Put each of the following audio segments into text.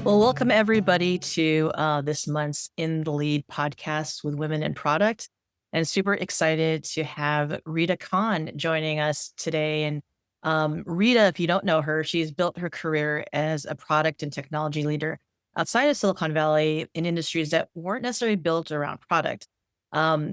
Well, welcome everybody to this month's In the Lead podcast with Women in Product. And super excited to have Rita Khan joining us today. And Rita, if you don't know her, she's built her career as a product and technology leader outside of Silicon Valley in industries that weren't necessarily built around product.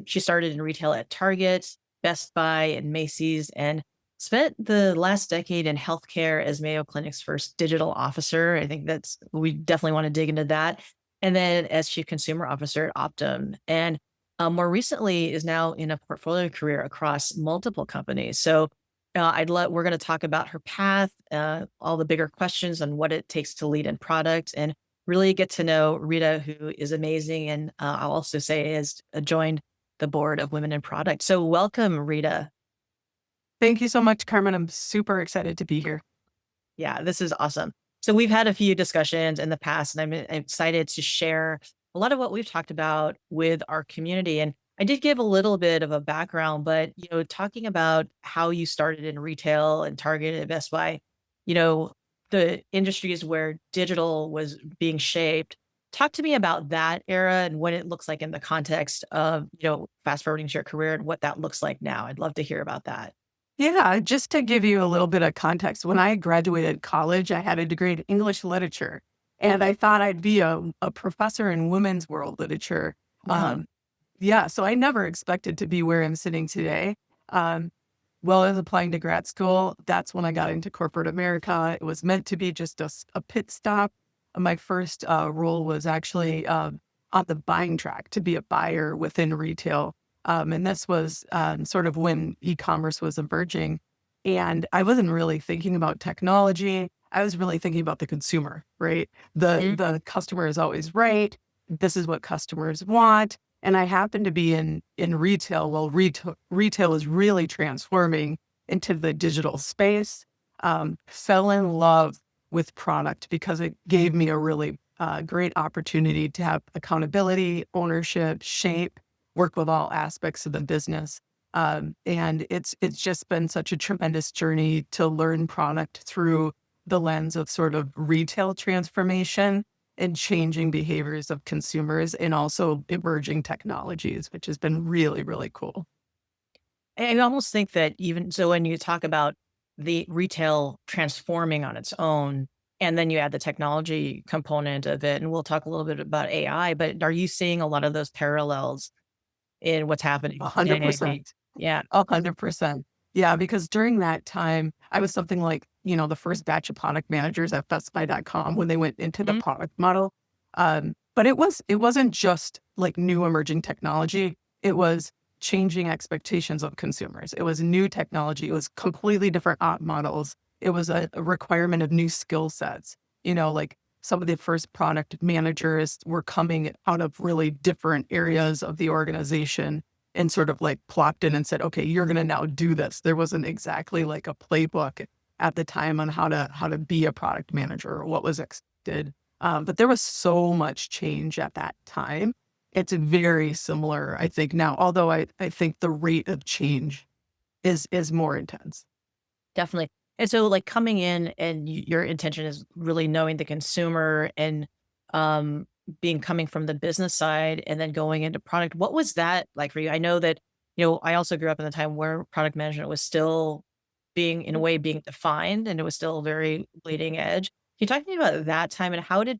She started in retail at Target, Best Buy, and Macy's, and spent the last decade in healthcare as Mayo Clinic's first digital officer. I think we definitely want to dig into that. And then as chief consumer officer at Optum. And more recently is now in a portfolio career across multiple companies. So we're going to talk about her path, all the bigger questions on what it takes to lead in product and really get to know Rita, who is amazing. And I'll also say has joined the board of Women in Product. So welcome, Rita. Thank you so much, Carmen. I'm super excited to be here. Yeah, this is awesome. So we've had a few discussions in the past, and I'm excited to share a lot of what we've talked about with our community. And I did give a little bit of a background, but talking about how you started in retail and Target and Best Buy, you know, the industries where digital was being shaped. Talk to me about that era and what it looks like in the context of, fast forwarding to your career and what that looks like now. I'd love to hear about that. Yeah, just to give you a little bit of context, when I graduated college, I had a degree in English literature, and I thought I'd be a professor in women's world literature. Uh-huh. Yeah, so I never expected to be where I'm sitting today. Um, while I was applying to grad school, that's when I got into corporate America. It was meant to be just a pit stop. My first role was actually on the buying track to be a buyer within retail. And this was sort of when e-commerce was emerging. And I wasn't really thinking about technology. I was really thinking about the consumer, right? The customer is always right. This is what customers want. And I happened to be in retail. Well, retail is really transforming into the digital space. Fell in love with product because it gave me a really great opportunity to have accountability, ownership, shape, work with all aspects of the business. And it's just been such a tremendous journey to learn product through the lens of sort of retail transformation and changing behaviors of consumers and also emerging technologies, which has been really, really cool. I almost think that even so, when you talk about the retail transforming on its own, and then you add the technology component of it, and we'll talk a little bit about AI, but are you seeing a lot of those parallels in what's happening A hundred today? percent. Yeah. 100%. Yeah, because during that time, I was something like, the first batch of product managers at bestbuy.com when they went into the Mhm. product model. But it wasn't just like new emerging technology. It was changing expectations of consumers. It was new technology. It was completely different op models. It was a requirement of new skill sets. Like some of the first product managers were coming out of really different areas of the organization and sort of like plopped in and said, okay, you're going to now do this. There wasn't exactly like a playbook at the time on how to be a product manager or what was expected. But there was so much change at that time. It's very similar, I think now, although I think the rate of change is more intense. Definitely. And so, like, coming in and your intention is really knowing the consumer and um, being coming from the business side and then going into product. What was that like for you? I know that, I also grew up in the time where product management was still being, in a way, being defined and it was still very bleeding edge. Can you talk to me about that time and how did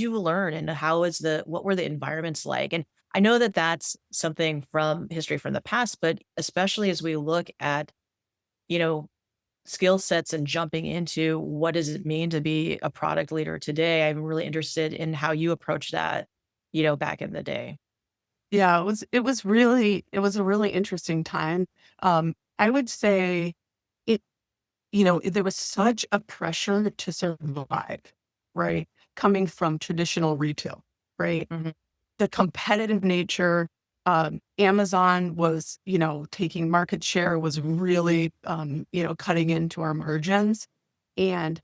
you learn and what were the environments like? And I know that that's something from history from the past, but especially as we look at, you know, skill sets and jumping into what does it mean to be a product leader today, I'm really interested in how you approach that, back in the day. Yeah, it was a really interesting time. I would say it there was such a pressure to survive, right? Coming from traditional retail, right? Mhm. The competitive nature, Amazon was, taking market share, was really, cutting into our margins. And,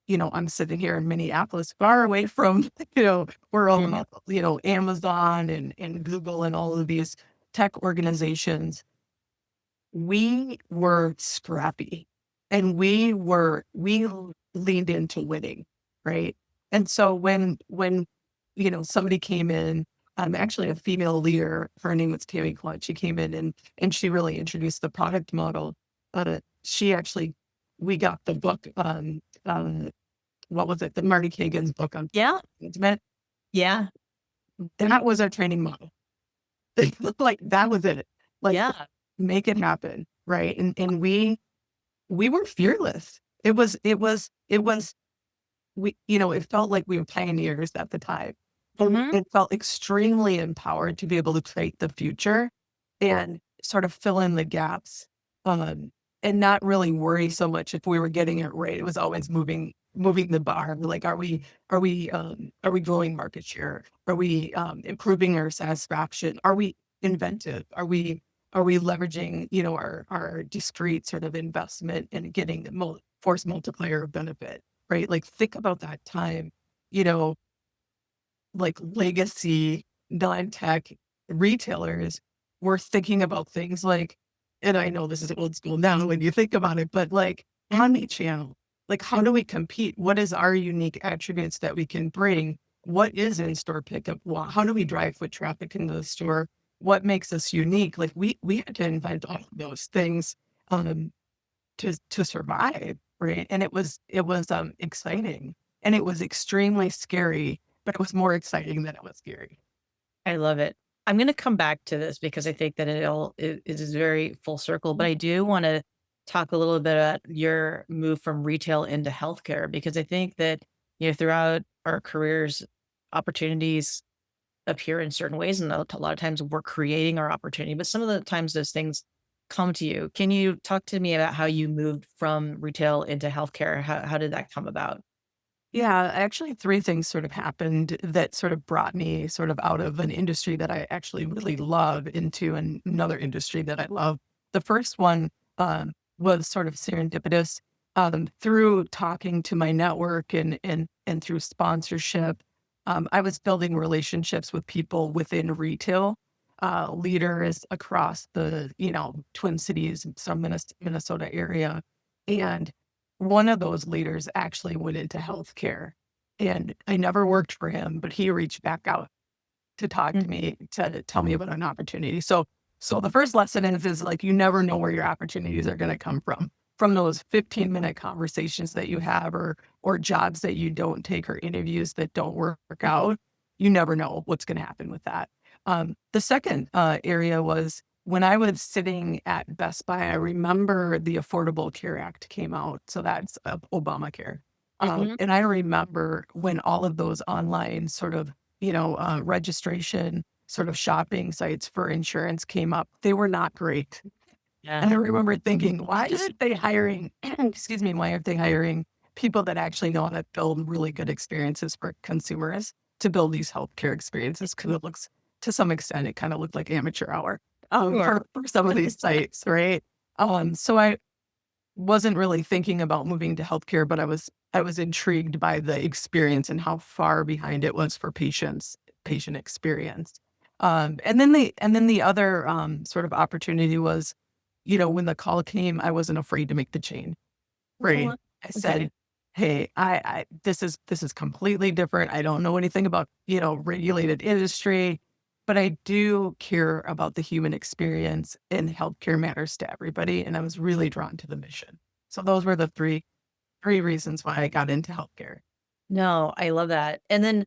I'm sitting here in Minneapolis, far away from, where all Mhm. the, Amazon and Google and all of these tech organizations. We were scrappy and we leaned into winning, right? And so when somebody came in, actually a female leader, her name was Tammy Clutch, she came in and she really introduced the product model. She actually, we got the book, what was it? The Marty Kagan's book on Yeah. management. Yeah. That was our training model. Like that was it. Like Yeah. make it happen. Right. And we were fearless. It was it felt like we were pioneers at the time. And Hmm. it felt extremely empowered to be able to create the future and sort of fill in the gaps. And not really worry so much if we were getting it right. It was always moving the bar. Like, are we growing market share? Are we improving our satisfaction? Are we inventive? Are we leveraging, our discrete sort of investment and getting the force multiplier benefit, right? Like think about that time, you know, like legacy non-tech retailers were thinking about things like, and I know this is old school now when you think about it, but like omni-channel, like how do we compete? What is our unique attributes that we can bring? What is in-store pickup? How do we drive foot traffic into the store? What makes us unique? Like we had to invent all of those things um, to survive, right? And it was exciting and it was extremely scary, but it was more exciting than it was scary. I love it. I'm going to come back to this because I think that it is very full circle, but I do want to talk a little bit about your move from retail into healthcare because I think that, throughout our careers, opportunities appear in certain ways. And a lot of times we're creating our opportunity, but some of the times those things come to you. Can you talk to me about how you moved from retail into healthcare? How did that come about? Yeah, actually, three things sort of happened that sort of brought me sort of out of an industry that I actually really love into another industry that I love. The first one was sort of serendipitous through talking to my network and through sponsorship. I was building relationships with people within retail, leaders across the Twin Cities, some Minnesota area, and one of those leaders actually went into healthcare, and I never worked for him, but he reached back out to talk to Mm. me, to tell me about an opportunity. So the first lesson is like, you never know where your opportunities are gonna come from those 15-minute conversations that you have or jobs that you don't take or interviews that don't work out. You never know what's gonna happen with that. The second area was when I was sitting at Best Buy. I remember the Affordable Care Act came out, so that's Obamacare. Mhm. And I remember when all of those online sort of, registration sort of shopping sites for insurance came up, they were not great. Yeah. And I remember thinking, why aren't they hiring, excuse me, why aren't they hiring people that actually know how to build really good experiences for consumers to build these healthcare experiences? Because it looks, to some extent, it kind of looked like amateur hour Sure. for some of these sites, right? So I wasn't really thinking about moving to healthcare, but I was intrigued by the experience and how far behind it was for patient experience. And then the other sort of opportunity was, when the call came, I wasn't afraid to make the change. Right. Oh, I okay. said, "Hey, I this is completely different. I don't know anything about, regulated industry, but I do care about the human experience and healthcare matters to everybody." And I was really drawn to the mission. So those were the three reasons why I got into healthcare. No, I love that. And then,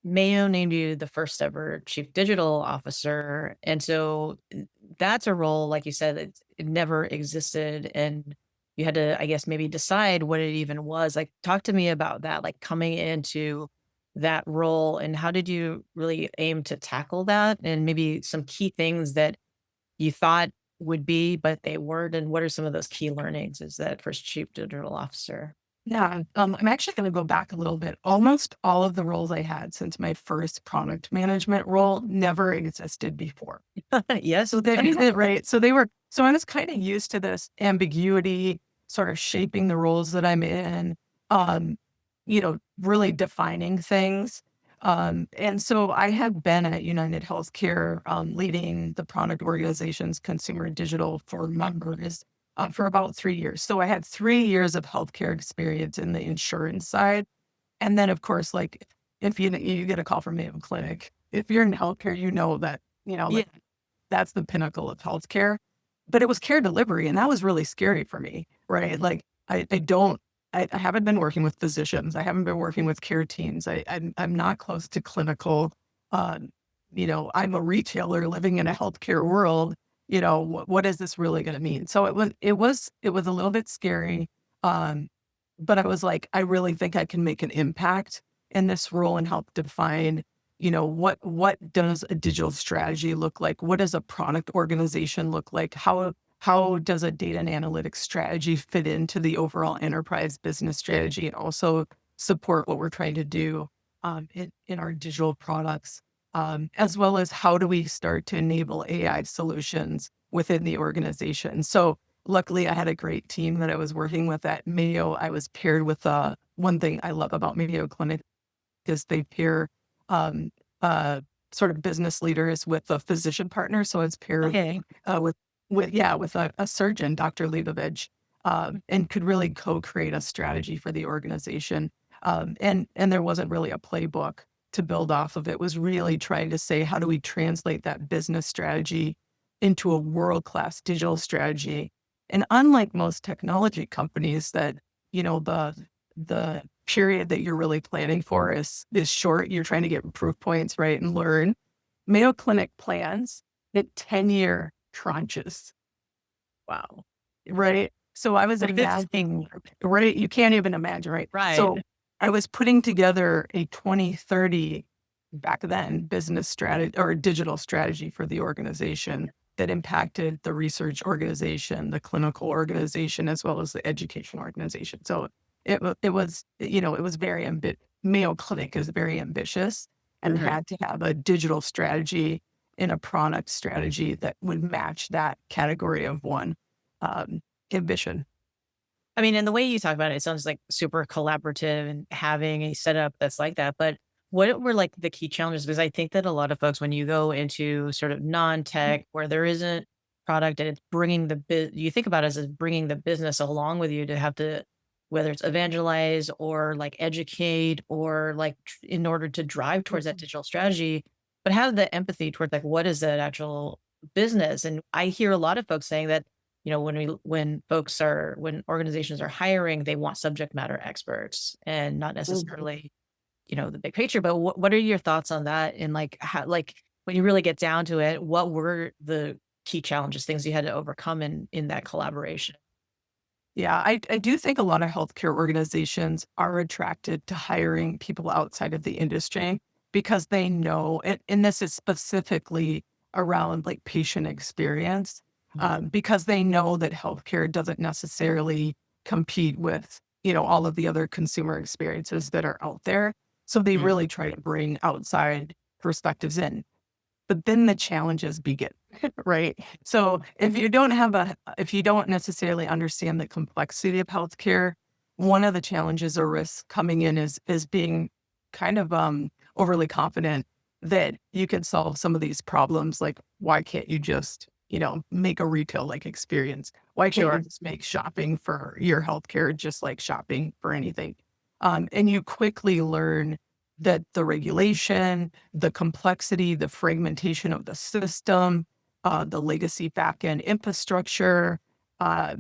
Mayo named you the first ever chief digital officer. And so that's a role, like you said, it never existed. And you had to, I guess, maybe decide what it even was. Like, talk to me about that, like coming into that role and how did you really aim to tackle that? And maybe some key things that you thought would be, but they weren't. And what are some of those key learnings as that first chief digital officer? Yeah, I'm actually going to go back a little bit. Almost all of the roles I had since my first product management role never existed before. Yes. So they right. So I was kind of used to this ambiguity, sort of shaping the roles that I'm in, um, really defining things. And so I have been at United Healthcare, leading the product organization's consumer digital for members for about 3 years. So I had 3 years of healthcare experience in the insurance side. And then, of course, like if you get a call from Mayo Clinic, if you're in healthcare, you know that, Yeah. like that's the pinnacle of healthcare. But it was care delivery, and that was really scary for me, right? Like I don't, I haven't been working with physicians. I haven't been working with care teams. I'm not close to clinical. Uh, I'm a retailer living in a healthcare world. What is this really going to mean? So it was a little bit scary. Um, but I was like, I really think I can make an impact in this role and help define, what does a digital strategy look like? What does a product organization look like? How does a data and analytics strategy fit into the overall enterprise business strategy and also support what we're trying to do in our digital products? As well as how do we start to enable AI solutions within the organization? So luckily, I had a great team that I was working with at Mayo. I was paired with one thing I love about Mayo Clinic is they pair um, uh, sort of business leaders with a physician partner. So it's paired Okay. with a surgeon, Dr. Leibovich, and could really co-create a strategy for the organization. And there wasn't really a playbook to build off of. It was really trying to say, how do we translate that business strategy into a world-class digital strategy? And unlike most technology companies that, the period that you're really planning for is short. You're trying to get proof points, right, and learn. Mayo Clinic plans in 10-year tranches. Wow. Right? So I was imagining, right? You can't even imagine, right? Right. So I was putting together a 2030 back then business strategy or digital strategy for the organization that impacted the research organization, the clinical organization, as well as the education organization. So it was very Mayo Clinic is very ambitious and Right. had to have a digital strategy and a product strategy that would match that category of one um, ambition. I mean, and the way you talk about it, it sounds like super collaborative and having a setup that's like that. But what were like the key challenges? Because I think that a lot of folks, when you go into sort of non-tech where there isn't product and it's bringing you think about it as bringing the business along with you to have to, whether it's evangelize or like educate or like in order to drive towards that Mhm. digital strategy, but have the empathy towards like what is that actual business? And I hear a lot of folks saying that when organizations are hiring, they want subject matter experts and not Mhm. necessarily, the big picture. But what are your thoughts on that? And like how like when you really get down to it, what were the key challenges, things you had to overcome in that collaboration? Yeah, I do think a lot of healthcare organizations are attracted to hiring people outside of the industry because they know, and this is specifically around like patient experience, Mhm. because they know that healthcare doesn't necessarily compete with, all of the other consumer experiences that are out there. So they Mm. really try to bring outside perspectives in. But then the challenges begin, right? So if you don't necessarily understand the complexity of healthcare, one of the challenges or risks coming in is being kind of overly confident that you can solve some of these problems. Like, why can't you just, make a retail like experience? Why can't you Sure. just make shopping for your healthcare just like shopping for anything? And you quickly learn that the regulation, the complexity, the fragmentation of the system, the legacy backend infrastructure, uh,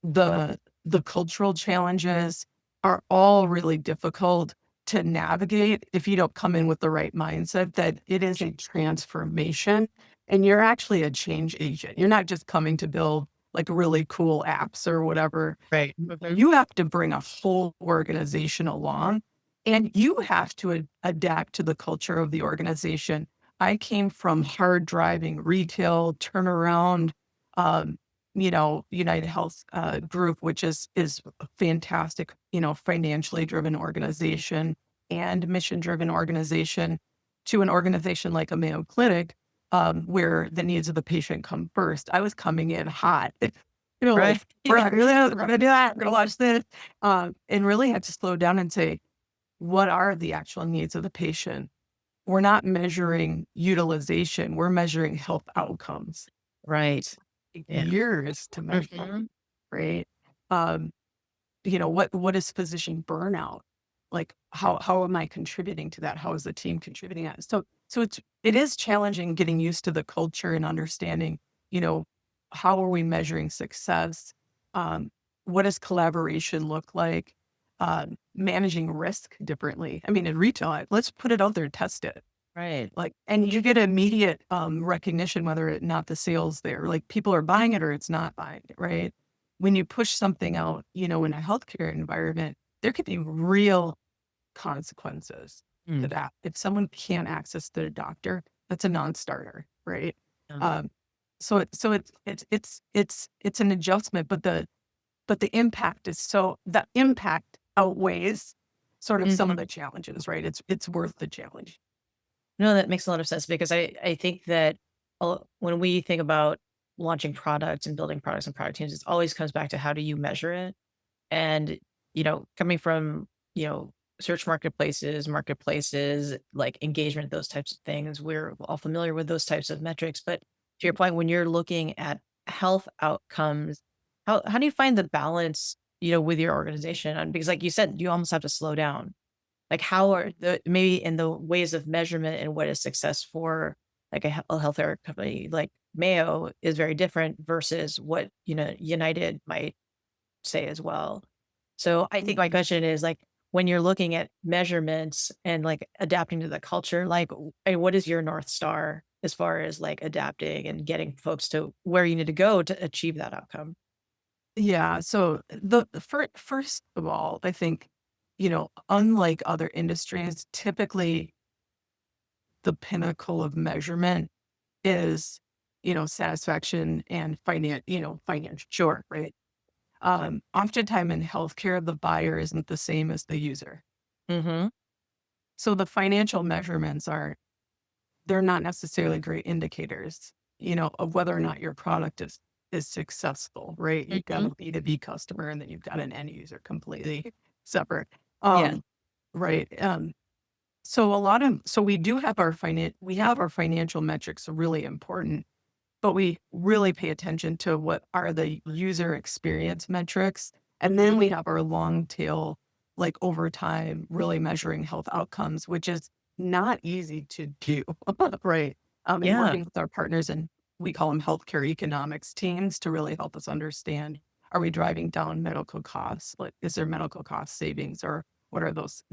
the the cultural challenges are all really difficult to navigate if you don't come in with the right mindset that it is a transformation and you're actually a change agent. You're not just coming to build like really cool apps or whatever. Right. Mhm. You have to bring a whole organization along and you have to adapt to the culture of the organization. I came from hard driving retail turnaround, um, UnitedHeath Group, which is a fantastic, financially driven organization and mission driven organization, to an organization like a Mayo Clinic, where the needs of the patient come first. I was coming in hot, like Right. we're not gonna do this, we're gonna do that, we're gonna watch this, and really had to slow down and say, what are the actual needs of the patient? We're not measuring utilization, we're measuring health outcomes. Right. Yeah. Years to measure, Mhm. right? Um, what is physician burnout? like how am I contributing to that? How is the team contributing that? So it is challenging getting used to the culture and understanding, you know, how are we measuring success? Um, what does collaboration look like? Managing risk differently. I mean, in retail, let's put it out there, test it. Right. Like, and you get immediate recognition whether it not the sales there, like people are buying it or it's not buying it, right? When you push something out, you know, in a healthcare environment, there could be real consequences to Mm. that. If someone can't access their doctor, that's a non-starter, right? Um, Um, so it's an adjustment, but the impact is so the impact outweighs sort of some of mhm. the challenges, right? It's worth the challenge. No, that makes a lot of sense because I think that when we think about launching products and building products and product teams, it always comes back to how do you measure it? And, coming from, search marketplaces, like engagement, those types of things, we're all familiar with those types of metrics. But to your point, when you're looking at health outcomes, how do you find the balance, with your organization? And because like you said, you almost have to slow down. Like how are the maybe in the ways of measurement and what is success for like a healthcare company like Mayo is very different versus what, United might say as well. So I think my question is like when you're looking at measurements and like adapting to the culture, like what is your North Star as far as like adapting and getting folks to where you need to go to achieve that outcome? Yeah. So first of all, I think, you know, unlike other industries, typically the pinnacle of measurement is, you know, satisfaction and financial, sure, right? Oftentimes in healthcare, the buyer isn't the same as the user. Mhm. So the financial measurements they're not necessarily great indicators, you know, of whether or not your product is successful, right? You've got Mhm. a B2B customer and then you've got an end user completely separate. Yeah. Um, right. So we do have we have our financial metrics are really important, but we really pay attention to what are the user experience metrics. And then we have our long tail, like over time, really measuring health outcomes, which is not easy to do. Right. And Yeah. working with our partners and we call them healthcare economics teams to really help us understand, are we driving down medical costs? Like, is there medical cost savings or what are those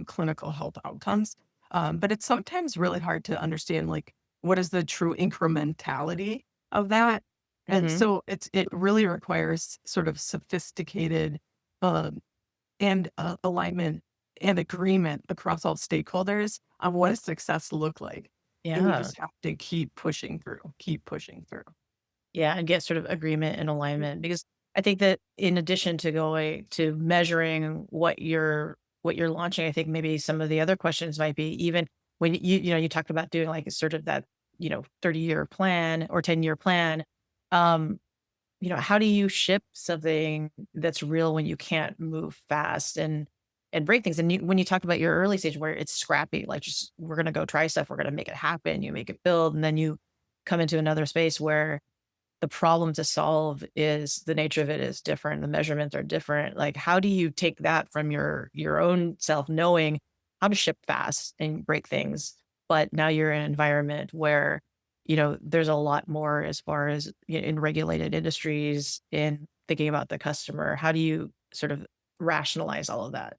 clinical health outcomes? But it's sometimes really hard to understand, like, what is the true incrementality of that? And Mhm. so it really requires sort of sophisticated um, and alignment and agreement across all stakeholders on what does success look like. And we Yeah. just have to keep pushing through. Yeah, and get sort of agreement and alignment because I think that in addition to going to measuring what you're launching, I think maybe some of the other questions might be even when you talked about doing like sort of that, 30-year plan or 10-year plan. Um, how do you ship something that's real when you can't move fast and break things? And when you talk about your early stage where it's scrappy, like just we're gonna go try stuff, we're gonna make it happen, you make it build, and then you come into another space where the problem to solve is the nature of it is different, the measurements are different. Like, how do you take that from your own self knowing how to ship fast and break things, but now you're in an environment where, there's a lot more as far as in regulated industries in thinking about the customer. How do you sort of rationalize all of that?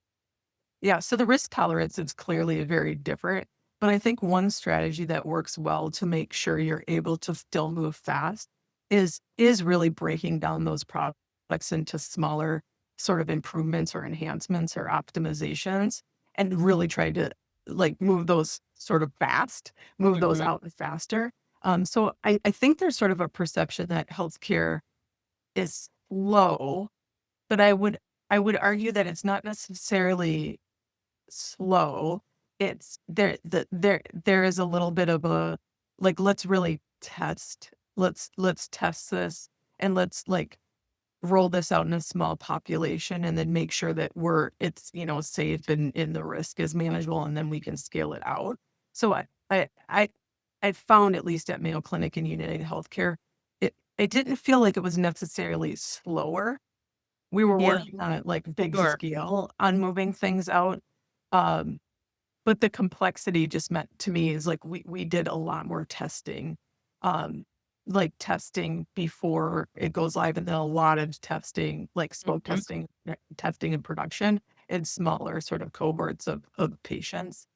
Yeah, so the risk tolerance is clearly very different. But I think one strategy that works well to make sure you're able to still move fast is really breaking down those products into smaller sort of improvements or enhancements or optimizations and really try to like move those sort of fast, move those Mhm. out faster. So I think there's sort of a perception that healthcare is slow, but I would argue that it's not necessarily slow. It's there is a little bit of a like, let's really test. Let's test this and let's like roll this out in a small population and then make sure that it's, you know, safe and the risk is manageable and then we can scale it out. So I found at least at Mayo Clinic and United Healthcare, it didn't feel like it was necessarily slower. We were Yeah, working on it like big sure. scale on moving things out. Um, but the complexity just meant to me is like we did a lot more testing, um, like testing before it goes live, and then a lot of testing, like smoke Mhm. testing, testing in production in smaller sort of cohorts of patients.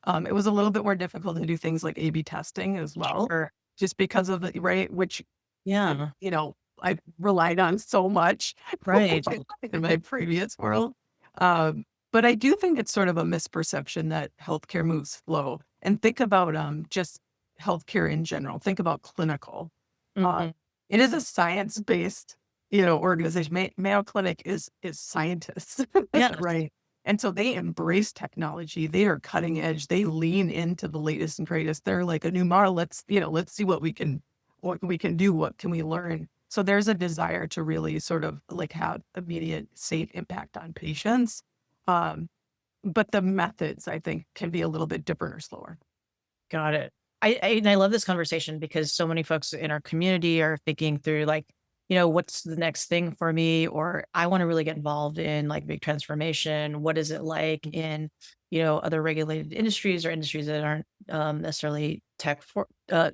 It was a little bit more difficult to do things like A/B testing as well, Sure. just because of the right, which Yeah. you know, I relied on so much Right. in my previous world. Um, but I do think it's sort of a misperception that healthcare moves slow. And think about just healthcare in general. Think about clinical. Uh, Mhm. it is a science-based, organization. Mayo Clinic is scientists, Yes. right? And so they embrace technology. They are cutting edge. They lean into the latest and greatest. They're like a new model. Let's see what we can do, what can we learn? So there's a desire to really sort of like have immediate safe impact on patients. Um, but the methods I think can be a little bit different or slower. Got it. And I love this conversation because so many folks in our community are thinking through like, what's the next thing for me? Or I want to really get involved in like big transformation. What is it like in, other regulated industries or industries that aren't necessarily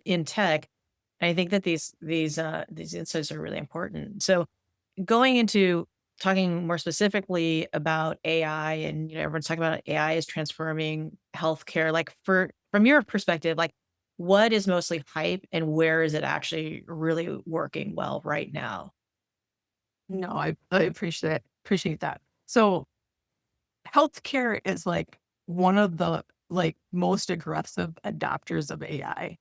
in tech? And I think that these insights are really important. So going into talking more specifically about AI and, everyone's talking about AI is transforming healthcare, like from your perspective, like what is mostly hype and where is it actually really working well right now? No, I appreciate that. So healthcare is like one of the like most aggressive adopters of AI.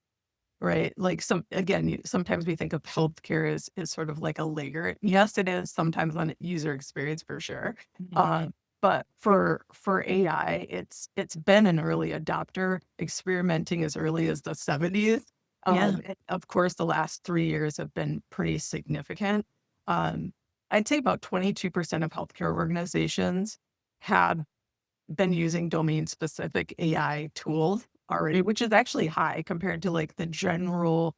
Right? Like sometimes we think of healthcare as sort of like a layer. Yes, it is sometimes on user experience for sure. Mhm. Uh, but for AI, it's been an early adopter, experimenting as early as the 70s. Yeah. And of course, the last 3 years have been pretty significant. Um, I'd say about 22% of healthcare organizations have been using domain specific AI tools already, which is actually high compared to like the general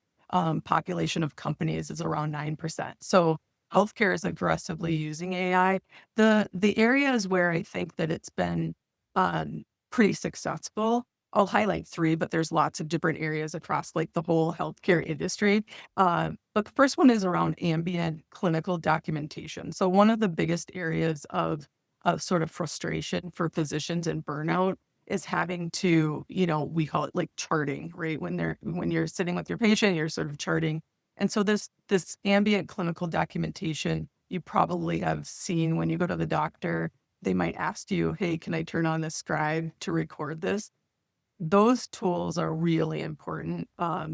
population of companies is around 9%. So healthcare is aggressively using AI. The areas where I think that it's been pretty successful, I'll highlight three, but there's lots of different areas across like the whole healthcare industry. But the first one is around ambient clinical documentation. So one of the biggest areas of sort of frustration for physicians and burnout is having to, we call it like charting, right? When you're sitting with your patient, you're sort of charting. And so this ambient clinical documentation, you probably have seen when you go to the doctor, they might ask you, hey, can I turn on the scribe to record this? Those tools are really important. Uh,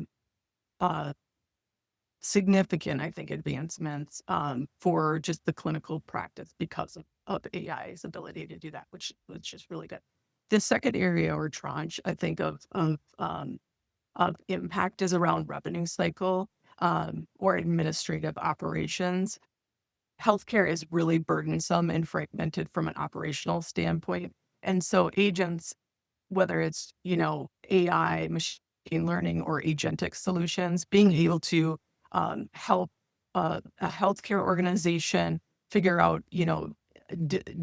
Significant, I think, advancements for just the clinical practice because of AI's ability to do that, which is really good. The second area or tranche, I think, of impact is around revenue cycle or administrative operations. Healthcare is really burdensome and fragmented from an operational standpoint. And so agents, whether it's, AI, machine learning, or agentic solutions, being able to help a healthcare organization figure out,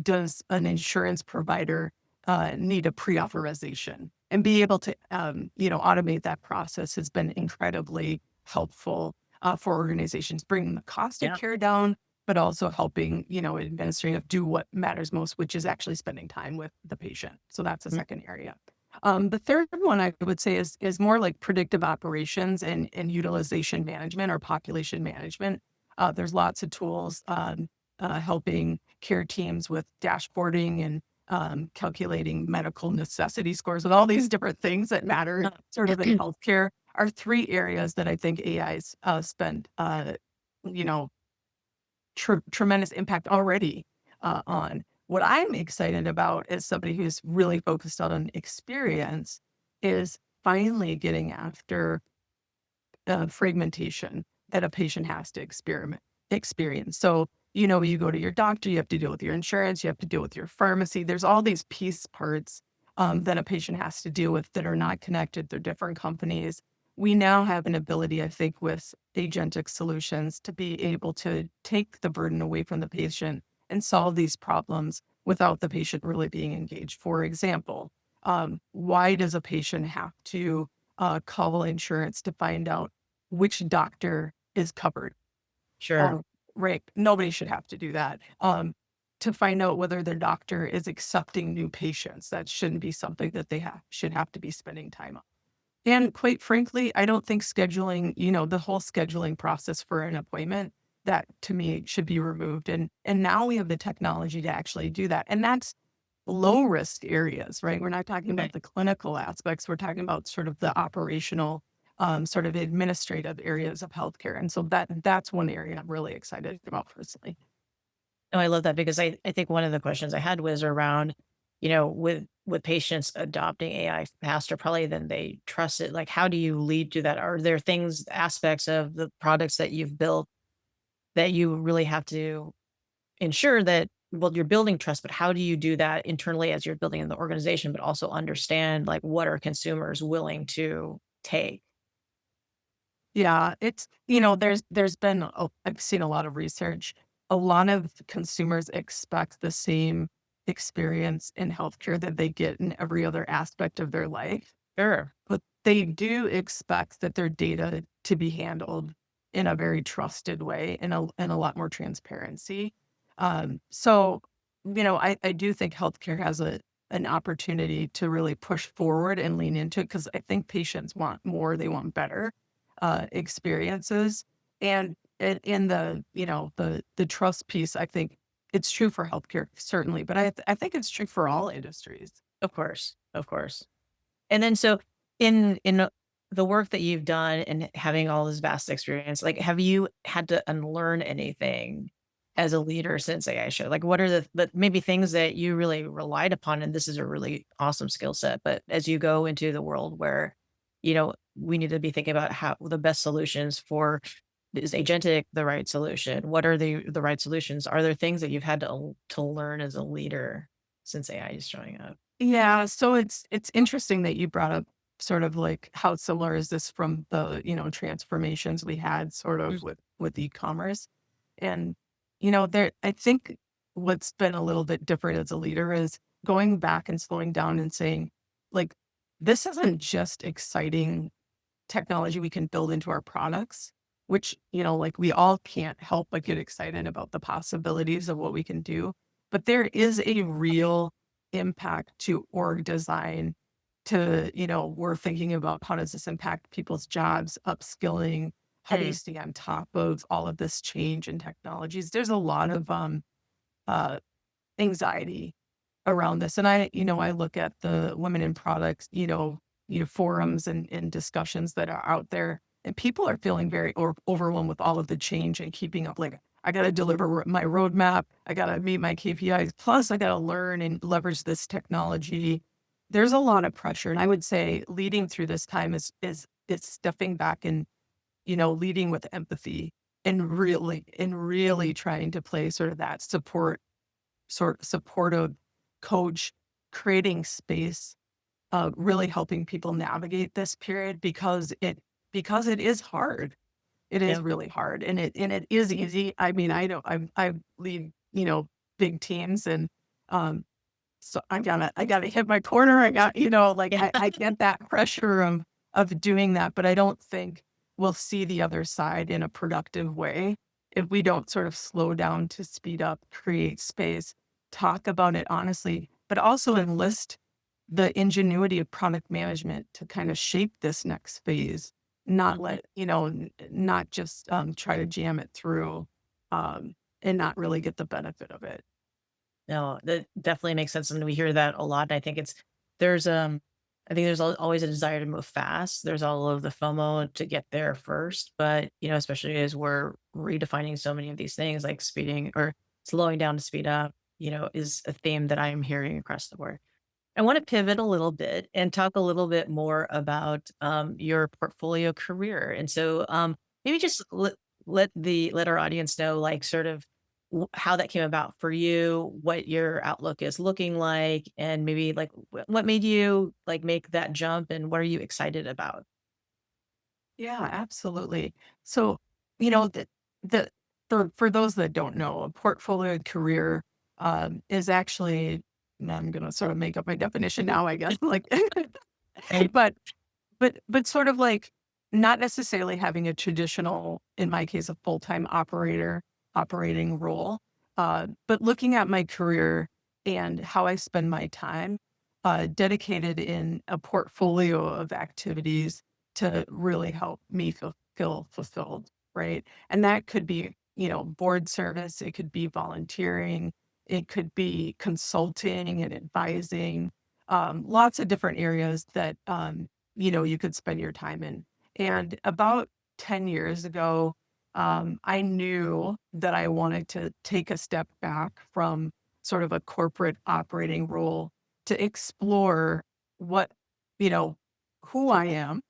does an insurance provider need a pre-authorization and be able to, automate that process has been incredibly helpful for organizations, bringing the cost of Yeah. care down, but also helping, administrative do what matters most, which is actually spending time with the patient. So that's the Mm. second area. The third one I would say is more like predictive operations and utilization management or population management. There's lots of tools helping care teams with dashboarding and calculating medical necessity scores and all these different things that matter sort of in healthcare are three areas that I think AI's spent, you know, tremendous impact already on. What I'm excited about as somebody who's really focused on experience is finally getting after fragmentation that a patient has to experience. So, you go to your doctor, you have to deal with your insurance, you have to deal with your pharmacy. There's all these piece parts that a patient has to deal with that are not connected. They're different companies. We now have an ability, I think, with agentic solutions to be able to take the burden away from the patient and solve these problems without the patient really being engaged. For example, why does a patient have to call insurance to find out which doctor is covered? Sure. Um, right. Nobody should have to do that. To find out whether their doctor is accepting new patients, that shouldn't be something that they should have to be spending time on. And quite frankly, I don't think scheduling, the whole scheduling process for an appointment, that to me should be removed. And now we have the technology to actually do that. And that's low risk areas, right? We're not talking about Right. the clinical aspects. We're talking about sort of the operational, sort of administrative areas of healthcare. And so that's one area I'm really excited about personally. No, I love that because I think one of the questions I had was around, with patients adopting AI faster probably than they trust it. Like, how do you lead to that? Are there things, aspects of the products that you've built that you really have to ensure that, well, you're building trust, but how do you do that internally as you're building in the organization, but also understand like what are consumers willing to take? Yeah, it's there's been I've seen a lot of research. A lot of consumers expect the same experience in healthcare that they get in every other aspect of their life, Sure. but they do expect that their data to be handled in a very trusted way and a lot more transparency. So, I do think healthcare has an opportunity to really push forward and lean into it because I think patients want more, they want better experiences. And in the the trust piece, I think it's true for healthcare certainly, but I think it's true for all industries. Of course. Of course. And then so in the work that you've done and having all this vast experience, like have you had to unlearn anything as a leader since AI show? Like what are the maybe things that you really relied upon and this is a really awesome skill set, but as you go into the world where, we need to be thinking about how the best solutions for is agentic the right solution? What are the right solutions? Are there things that you've had to learn as a leader since AI is showing up? Yeah, so it's interesting that you brought up sort of like how similar is this from the, transformations we had sort Mm. of with e-commerce. And there I think what's been a little bit different as a leader is going back and slowing down and saying like this isn't just exciting technology we can build into our products, which, like we all can't help but get excited about the possibilities of what we can do. But there is a real impact to org design to, we're thinking about how does this impact people's jobs, upskilling, how do you Mm. stay on top of all of this change in technologies? There's a lot of uh anxiety around this. And I look at the women in products, forums and discussions that are out there, and people are feeling very overwhelmed with all of the change and keeping up. Like, I got to deliver my roadmap. I got to meet my KPIs. Plus, I got to learn and leverage this technology. There's a lot of pressure. And I would say leading through this time is stepping back and, leading with empathy and really trying to play sort of that supportive coach, creating space, really helping people navigate this period because it is hard. It is Yep. really hard, and it is easy. I mean, I don't. I lead big teams, and so I gotta hit my corner. I got like Yeah. I get that pressure of doing that, but I don't think we'll see the other side in a productive way if we don't sort of slow down to speed up, create space, talk about it honestly, but also enlist the ingenuity of product management to kind of shape this next phase, not Mhm. not just try to jam it through and not really get the benefit of it. No, that definitely makes sense, and we hear that a lot, and there's, I think there's always a desire to move fast. There's all of the FOMO to get there first, but, especially as we're redefining so many of these things, like speeding or slowing down to speed up, is a theme that I'm hearing across the board. I want to pivot a little bit and talk a little bit more about your portfolio career. And so maybe just let our audience know, like, sort of how that came about for you, what your outlook is looking like, and maybe like what made you like make that jump, and what are you excited about? Yeah, absolutely. So, you know, the for those that don't know, a portfolio career is actually, and I'm going to sort of make up my definition now, I guess, like, Right. but, but sort of like not necessarily having a traditional, in my case, a full-time operating role, but looking at my career and how I spend my time, dedicated in a portfolio of activities to really help me feel fulfilled, right? And that could be, board service, it could be volunteering, it could be consulting and advising, lots of different areas that, you could spend your time in. And about 10 years ago, I knew that I wanted to take a step back from sort of a corporate operating role to explore what, you know, who I am,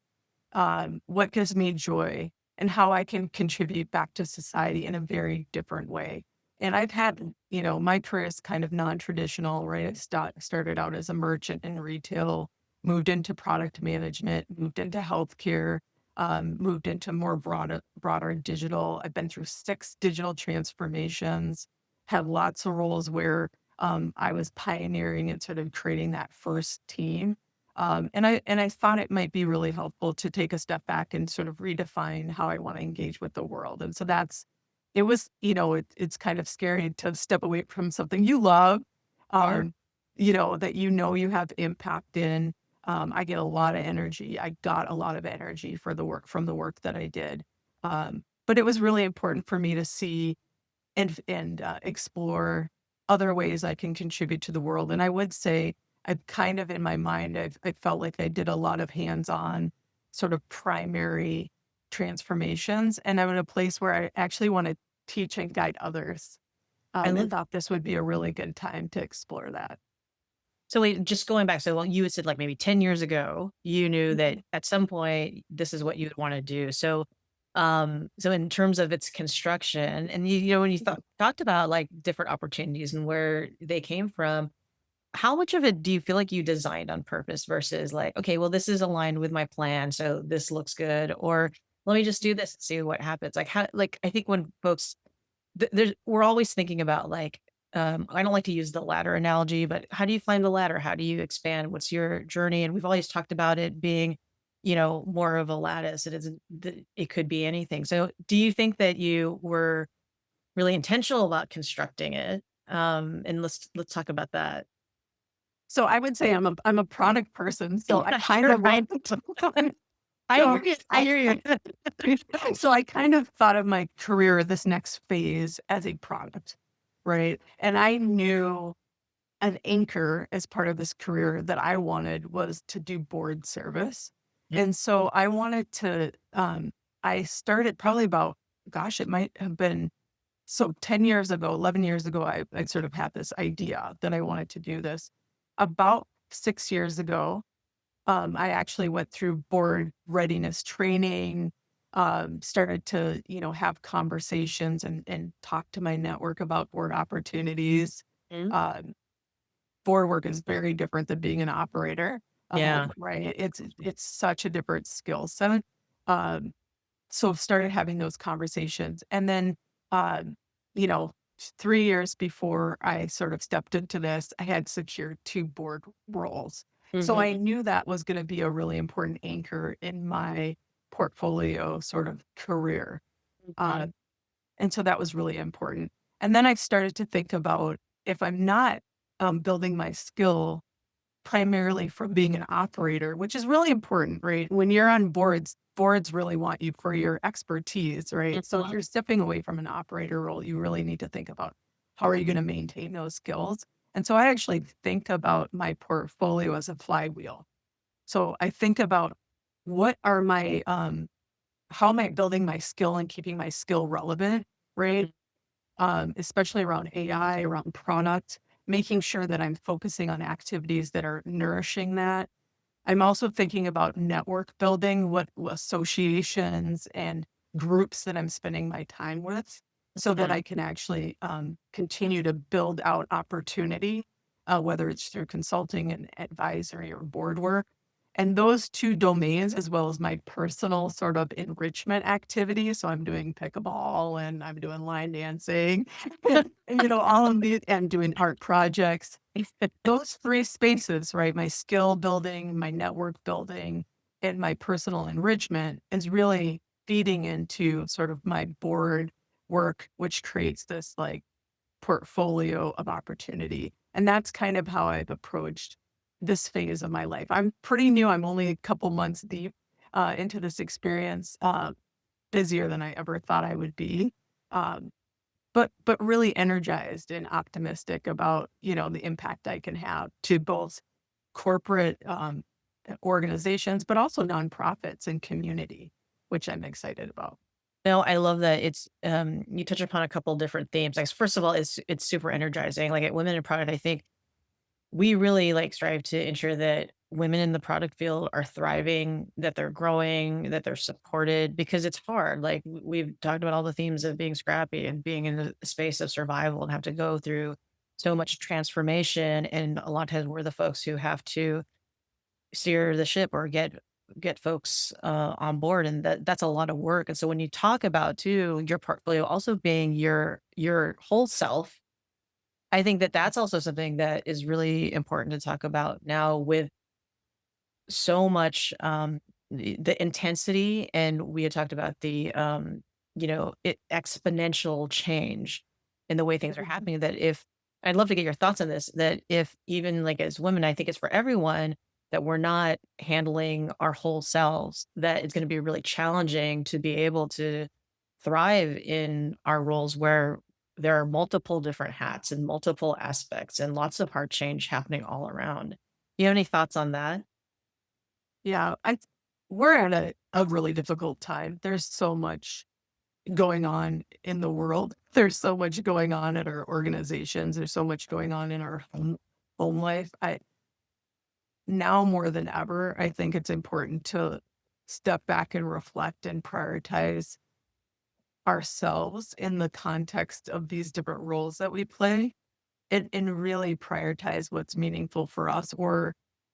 what gives me joy, and how I can contribute back to society in a very different way. And I've had, my career is kind of non-traditional, right? Started out as a merchant in retail, moved into product management, moved into healthcare, moved into more broader digital. I've been through 6 digital transformations, had lots of roles where I was pioneering and sort of creating that first team. And I thought it might be really helpful to take a step back and sort of redefine how I want to engage with the world. And so it was, it's kind of scary to step away from something you love, Sure. um, that you have impact in. I get a lot of energy. I got a lot of energy from the work that I did. But it was really important for me to see and explore other ways I can contribute to the world. And I would say I've kind of in my mind, I felt like I did a lot of hands-on sort of primary transformations. And I'm in a place where I actually want to teach and guide others. I And love. thought this would be a really good time to explore that. So wait, just going back, so well, you had said like maybe 10 years ago, you knew that Mhm. at some point this is what you would want to do. So so in terms of its construction and when you talked about like different opportunities and where they came from, how much of it do you feel like you designed on purpose versus like, okay, well, this is aligned with my plan, so this looks good, or let me just do this and see what happens. Like how like I think when folks we're always thinking about like, I don't like to use the ladder analogy, but how do you climb the ladder? How do you expand? What's your journey? And we've always talked about it being, more of a lattice. It isn't, it could be anything. So do you think that you were really intentional about constructing it? And let's talk about that. So I would say I'm a product person. So I Yeah, kind you're of right. want I so hear you. I hear you. so I kind of thought of my career, this next phase, as a product, right? And I knew an anchor as part of this career that I wanted was to do board service. And so I wanted to, I started probably about, gosh, it might have been, so 10 years ago, 11 years ago, I sort of had this idea that I wanted to do this. About 6 years ago, I actually went through board readiness training, started to, have conversations and talk to my network about board opportunities. Mhm. Um, Board work is very different than being an operator, Yeah. right? It's such a different skill set. Um, so started having those conversations, and then, um, you know, 3 years before I sort of stepped into this, I had secured 2 board roles. So Mhm. I knew that was going to be a really important anchor in my portfolio sort of career. Uh, Mhm. and so that was really important. And then I started to think about if I'm not building my skill primarily from being an operator, which is really important, right? When you're on boards really want you for your expertise, right? So if Mhm. you're stepping away from an operator role, you really need to think about how are you going to maintain those skills? And so I actually think about my portfolio as a flywheel. So I think about what are my how am I building my skill and keeping my skill relevant, right? Especially around AI, around product, making sure that I'm focusing on activities that are nourishing that. I'm also thinking about network building, what associations and groups that I'm spending my time with so that Mhm. I can actually continue to build out opportunity, whether it's through consulting and advisory or board work. And those two domains, as well as my personal sort of enrichment activities. So I'm doing pickleball and I'm doing line dancing, and, all of these, and doing art projects. Those three spaces, right? My skill building, my network building, and my personal enrichment is really feeding into sort of my board work, which creates this like portfolio of opportunity. And that's kind of how I've approached this phase of my life. I'm pretty new. I'm only a couple months deep into this experience, busier than I ever thought I would be. Um, but really energized and optimistic about, the impact I can have to both corporate organizations, but also nonprofits and community, which I'm excited about. No, I love that you touch upon a couple different themes. Like, first of all, it's super energizing. Like at Women in Product, I think we really like strive to ensure that women in the product field are thriving, that they're growing, that they're supported because it's hard. Like we've talked about all the themes of being scrappy and being in the space of survival and have to go through so much transformation. And a lot of times we're the folks who have to steer the ship or get folks on board. And that's a lot of work. And so when you talk about too, your portfolio also being your whole self, I think that that's also something that is really important to talk about now with so much, the intensity, and we had talked about exponential change in the way things are happening, that if I'd love to get your thoughts on this, that if even, like, as women, I think it's for everyone, that we're not handling our whole selves, that it's gonna be really challenging to be able to thrive in our roles where there are multiple different hats and multiple aspects and lots of hard change happening all around. You have any thoughts on that? Yeah, we're at a really difficult time. There's so much going on in the world. There's so much going on at our organizations. There's so much going on in our home life. I Now more than ever, I think it's important to step back and reflect and prioritize ourselves in the context of these different roles that we play, and really prioritize what's meaningful for us, or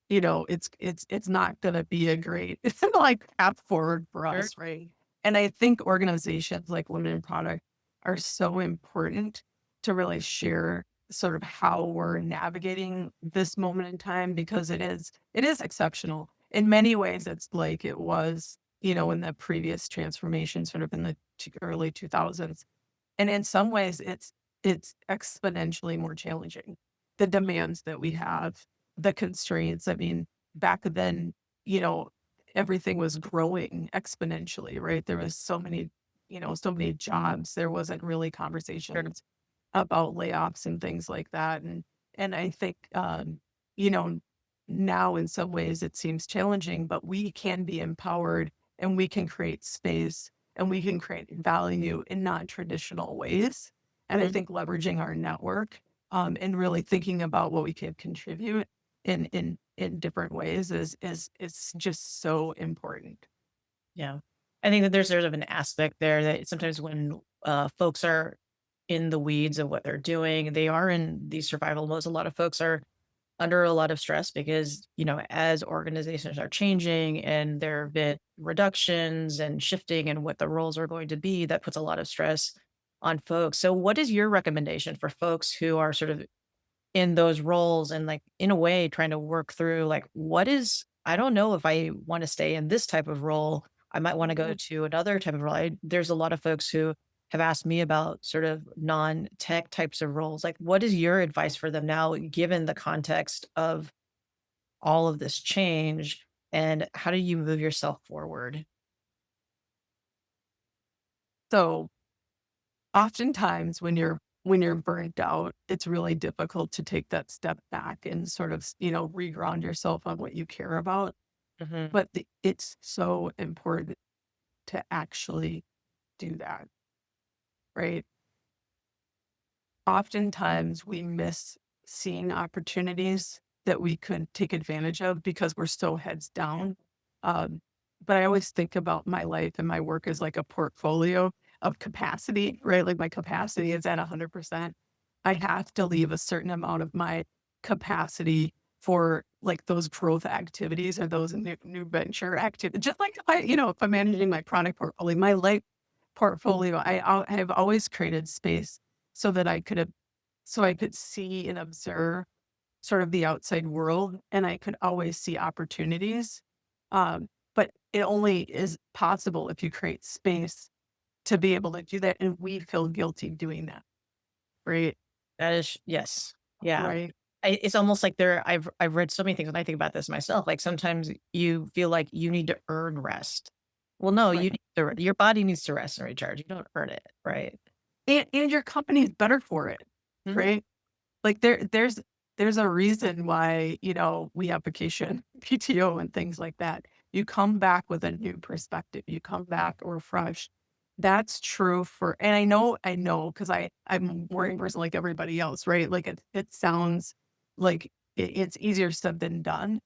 it's not going to be a great it's like path forward for Sure. us, right? And I think organizations like Women in Product are so important to really share sort of how we're navigating this moment in time, because it is exceptional in many ways. It's like it was, in the previous transformation, sort of in the early 2000s, and in some ways, it's exponentially more challenging. The demands that we have, the constraints. I mean, back then, you know, everything was growing exponentially, right? There was so many jobs. There wasn't really Sure. conversations about layoffs and things like that. And I think you know, now in some ways it seems challenging, but we can be empowered and we can create space and we can create value in non-traditional ways. And I Mhm. think leveraging our network, and really thinking about what we can contribute in different ways is just so important. Yeah. I think that there's sort of an aspect there that sometimes when, folks are in the weeds of what they're doing, they are in these survival modes. A lot of folks are under a lot of stress because, as organizations are changing and there have been reductions and shifting and what the roles are going to be, that puts a lot of stress on folks. So what is your recommendation for folks who are sort of in those roles and, like, in a way trying to work through, like, what is I don't know if I wanna stay in this type of role. I might wanna go Mhm. to another type of role. There's a lot of folks who have asked me about sort of non-tech types of roles. Like, what is your advice for them now given the context of all of this change, and how do you move yourself forward? So oftentimes when you're burnt out, it's really difficult to take that step back and sort of, reground yourself on what you care about. Mhm. But it's so important to actually do that, right? Oftentimes we miss seeing opportunities that we could take advantage of because we're so heads down. Um, but I always think about my life and my work as like a portfolio of capacity, right? Like my capacity is at 100%. I have to leave a certain amount of my capacity for like those growth activities or those new venture activities. Just like if I'm managing my product portfolio, my life portfolio, I have always created space so that I could see and observe sort of the outside world, and I could always see opportunities. But it only is possible if you create space to be able to do that, and we feel guilty doing that, right? That is yes. Yeah. Right. It's almost like I've read so many things, and I think about this myself, like, sometimes you feel like you need to earn rest. Well, no, you Right. need to your body needs to rest and recharge, you don't earn it, right? And your company is better for it, Mhm. right? Like there's a reason why, we have vacation, PTO and things like that. You come back with a new perspective. You come back refreshed. That's true and I know because I'm a working person like everybody else, right? Like it sounds like it's easier said than done.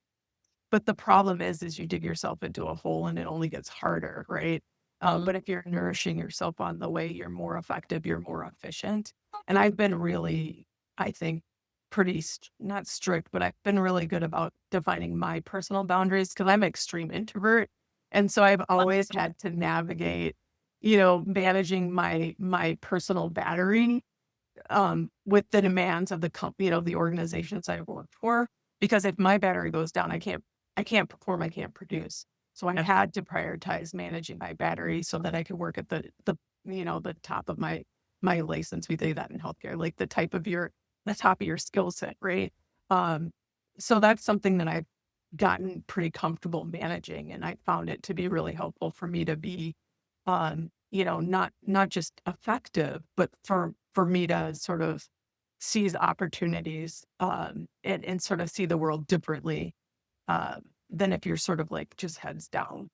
But the problem is you dig yourself into a hole and it only gets harder, right? Mhm. But if you're nourishing yourself on the way, you're more effective, you're more efficient. And I've been really, I think, not strict, but I've been really good about defining my personal boundaries because I'm an extreme introvert. And so I've always had to navigate, managing my personal battery with the demands of the company, the organizations I work for. Because if my battery goes down, I can't perform, I can't produce. So I had to prioritize managing my battery so that I could work at the top of my license. We say that in healthcare, like the top of your skill set, right? Um, so that's something that I've gotten pretty comfortable managing, and I found it to be really helpful for me to be not just effective, but for me to sort of seize opportunities, and sort of see the world differently, than if you're sort of like just heads down.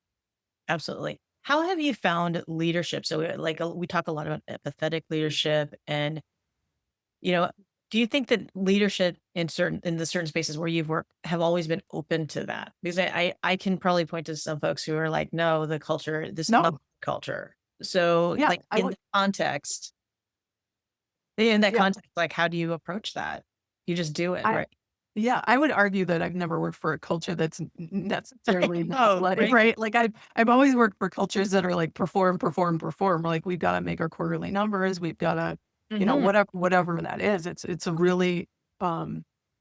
Absolutely. How have you found leadership? So, like, we talk a lot about empathetic leadership, and you know, do you think that leadership in the certain spaces where you've worked have always been open to that? Because I can probably point to some folks who are like, no, the culture, this is not No, the culture. So, yeah, like, I would, in that yeah, context, like, how do you approach that? You just do it, I right? yeah, I would argue that I've never worked for a culture that's necessarily not Oh, like, right. right? Like I've always worked for cultures that are like perform, perform, perform. Like we've got to make our quarterly numbers. We've got to, Hmm. whatever that is. It's a really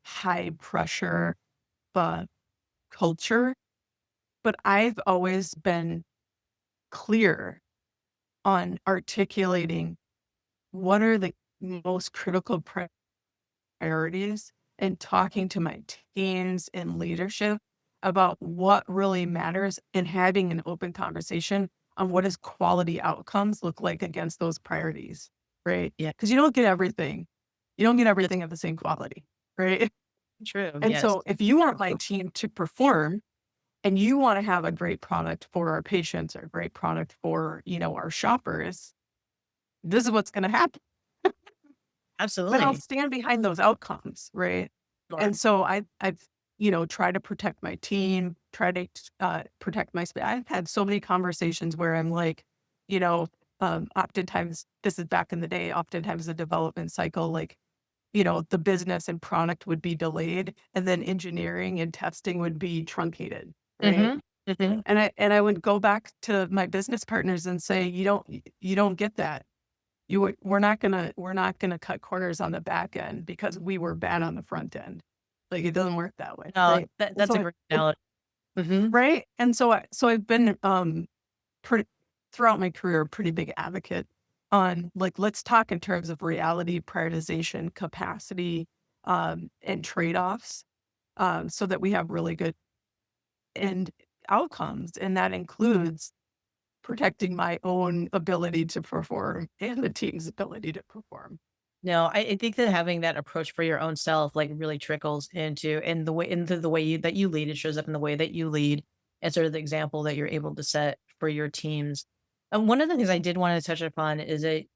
high pressure uh, culture. But I've always been clear on articulating what are the most critical priorities and talking to my teams and leadership about what really matters and having an open conversation on what does quality outcomes look like against those priorities, right? Yeah, Because you don't get everything. You don't get that's everything of the same quality, right? true. And Yes. so if you want my team to perform and you want to have a great product for our patients or a great product for, our shoppers, this is what's going to happen. But I'll Absolutely. stand behind those outcomes, right? Sure. And so I've tried to protect my team, try to protect my space. I've had so many conversations where I'm like, oftentimes this is back in the day. Oftentimes the development cycle, like the business and product would be delayed, and then engineering and testing would be truncated, right? Hmm. Hmm. And I would go back to my business partners and say, you don't get that. We're not gonna cut corners on the back end because we were bad on the front end. Like, it doesn't work that way, No, right? And that's so a great analogy. Hmm. right? And so I've been, pretty throughout my career, a pretty big advocate on, like, let's talk in terms of reality, prioritization, capacity, and trade-offs, so that we have really good end outcomes, and that includes protecting my own ability to perform and the team's ability to perform. No, I think that having that approach for your own self, like, really trickles into the way that you lead. It shows up in the way that you lead and sort of the example that you're able to set for your teams. And one of the things I did want to touch upon is that,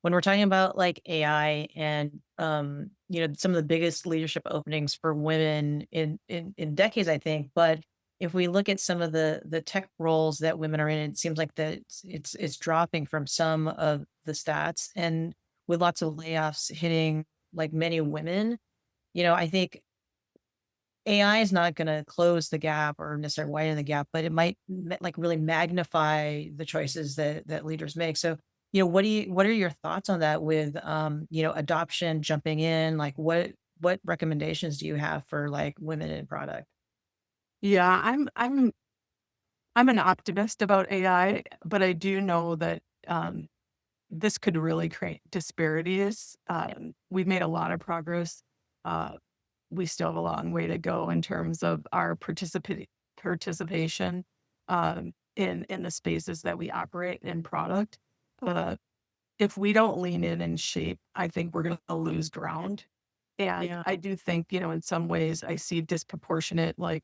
when we're talking about like AI and some of the biggest leadership openings for women in decades, I think. But if we look at some of the tech roles that women are in, it seems like that it's dropping from some of the stats. And with lots of layoffs hitting, like, many women, I think AI is not going to close the gap or necessarily widen the gap, but it might like really magnify the choices that leaders make. So, what are your thoughts on that with adoption, jumping in? Like what recommendations do you have for like women in product? Yeah, I'm an optimist about AI, but I do know that this could really create disparities. We've made a lot of progress. Uh, we still have a long way to go in terms of our participation in the spaces that we operate in product. Uh, if we don't lean in and shape, I think we're going to lose ground. And Yeah. I do think, in some ways I see disproportionate like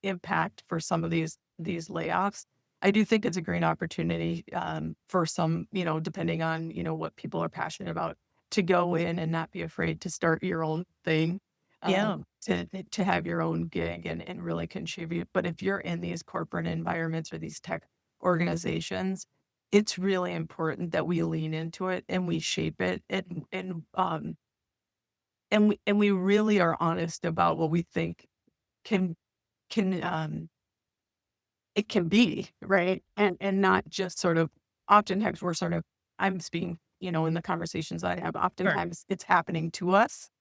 impact for some of these layoffs. I do think it's a great opportunity for some, depending on, what people are passionate about, to go in and not be afraid to start your own thing, Yeah. to have your own gig and really contribute. But if you're in these corporate environments or these tech organizations, it's really important that we lean into it and we shape it and we really are honest about what we think can can it can be, right? And not just sort of oftentimes we're sort of I'm speaking, in the conversations I have, Sure. oftentimes it's happening to us,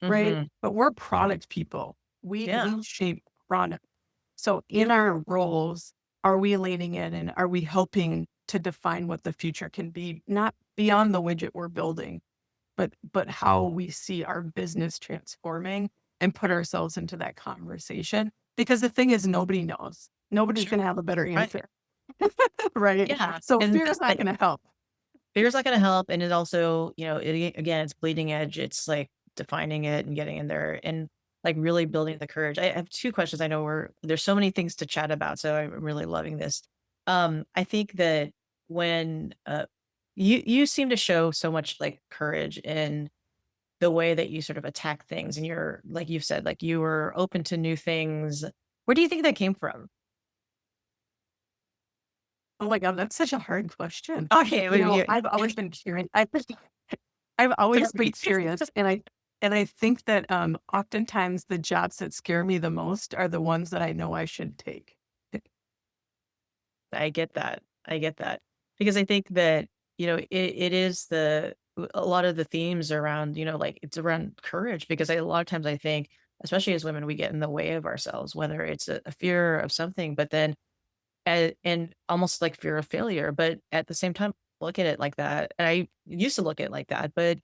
right? Hmm. But we're product people. We Yeah. we shape product. So in our roles, are we leaning in and are we helping to define what the future can be, not beyond the widget we're building, but how we see our business transforming and put ourselves into that conversation. Because the thing is, nobody knows. Nobody's Sure. going to have a better Right. answer, right? Yeah. So And fear is not going to help. fear's not gonna help, and it also, again, it's bleeding edge. It's like defining it and getting in there and like really building the courage. I have 2 questions. I know there's so many things to chat about, so I'm really loving this. I think that when you seem to show so much like courage in the way that you sort of attack things, and you're like you've said, like you were open to new things. Where do you think that came from? Oh my God, that's such a hard question. Okay, well, you I've always been curious. I've always been sorry. curious, and I think that oftentimes the jobs that scare me the most are the ones that I know I should take. I get that. I get that. Because I think that, it is a lot of the themes around, like it's around courage because a lot of times I think, especially as women, we get in the way of ourselves, whether it's a fear of something, but then and almost like fear of failure. But at the same time, look at it like that. And I used to look at it like that, but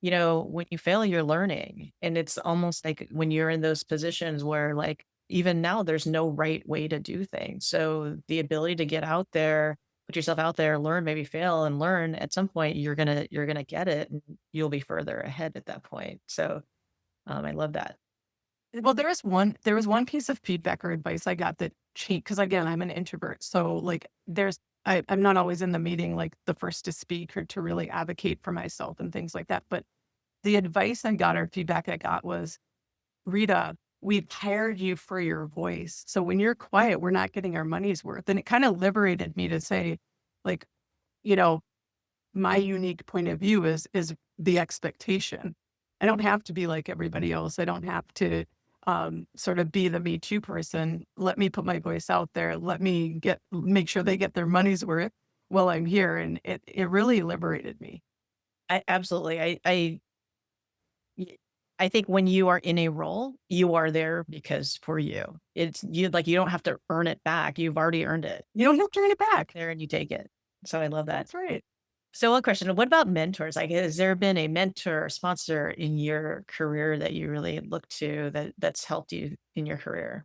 when you fail, you're learning. And it's almost like when you're in those positions where like even now there's no right way to do things. So the ability to get out there, put yourself out there, learn, maybe fail and learn at some point you're gonna get it and you'll be further ahead at that point. So I love that. Well, there was one piece of feedback or advice I got that changed because again, I'm an introvert. So like I'm not always in the meeting like the first to speak or to really advocate for myself and things like that. But the advice I got or feedback I got was, Rita, we've hired you for your voice. So when you're quiet, we're not getting our money's worth. And it kind of liberated me to say, like, you know, my unique point of view is the expectation. I don't have to be like everybody else. I don't have to sort of be the Me Too person. Let me put my voice out there. Let me make sure they get their money's worth while I'm here. And it really liberated me. I absolutely. Y I think when you are in a role, you are there because for you. It's you like, you don't have to earn it back. You've already earned it. You don't have to turn it back. There and you take it. So I love that. That's right. So one question, what about mentors? Like, has there been a mentor or sponsor in your career that you really look to that's helped you in your career?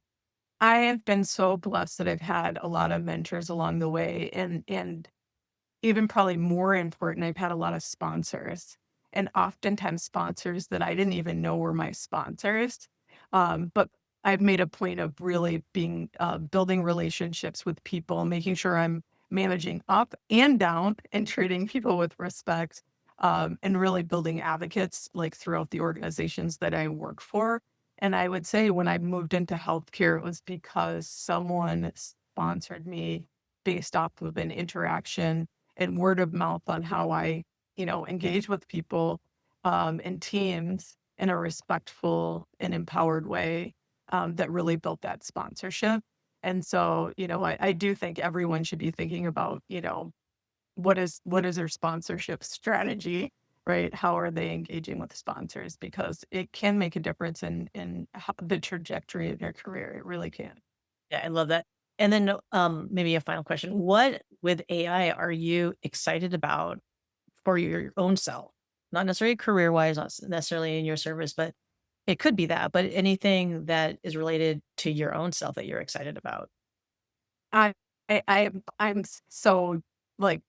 I have been so blessed that I've had a lot of mentors along the way and even probably more important, I've had a lot of sponsors and oftentimes sponsors that I didn't even know were my sponsors. But I've made a point of really building relationships with people, making sure I'm managing up and down and treating people with respect, and really building advocates like throughout the organizations that I work for. And I would say when I moved into healthcare, it was because someone sponsored me based off of an interaction and word of mouth on how I, engage with people and teams in a respectful and empowered way. that really built that sponsorship. And so, I do think everyone should be thinking about, what is their sponsorship strategy, right? How are they engaging with sponsors? Because it can make a difference in the trajectory of your career. It really can. Yeah, I love that. And then, maybe a final question. What with AI are you excited about for your own self? Not necessarily career-wise, not necessarily in your service, but it could be that, but anything that is related to your own self that you're excited about. I so like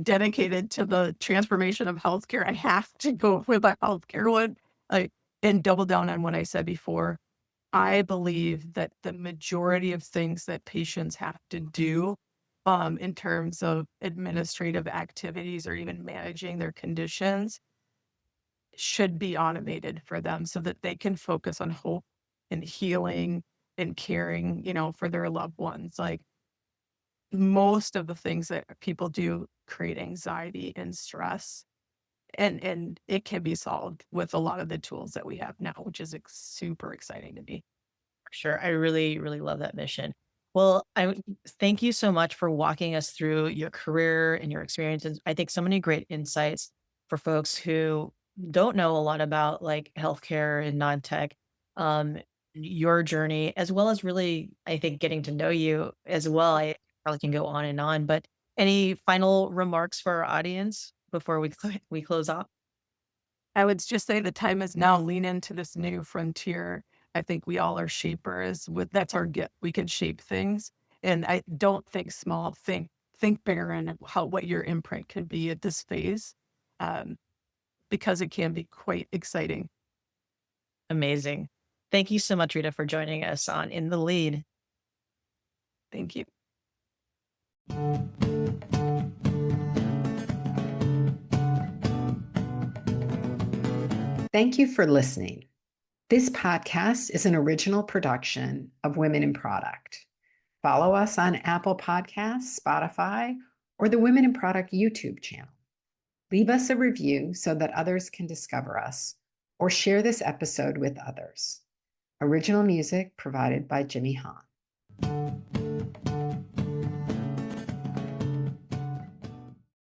dedicated to the transformation of healthcare. I have to go with the healthcare one, like, and double down on what I said before. I believe that the majority of things that patients have to do, in terms of administrative activities or even managing their conditions, should be automated for them so that they can focus on hope and healing and caring, for their loved ones. Like, most of the things that people do create anxiety and stress, and it can be solved with a lot of the tools that we have now, which is super exciting to me. Sure. I really, really love that mission. Well, thank you so much for walking us through your career and your experiences. I think so many great insights for folks who don't know a lot about like healthcare and non-tech, um, your journey, as well as really, I think, getting to know you as well. I probably can go on and on, but any final remarks for our audience before we close off? I would just say the time is now. Lean into this new frontier. I think we all are shapers. That's our gift. We can shape things, and I don't think small. Think bigger, and what your imprint could be at this phase, um, because it can be quite exciting. Amazing. Thank you so much, Rita, for joining us on In the Lead. Thank you. Thank you for listening. This podcast is an original production of Women in Product. Follow us on Apple Podcasts, Spotify, or the Women in Product YouTube channel. Leave us a review so that others can discover us, or share this episode with others. Original music provided by Jimmy Hahn.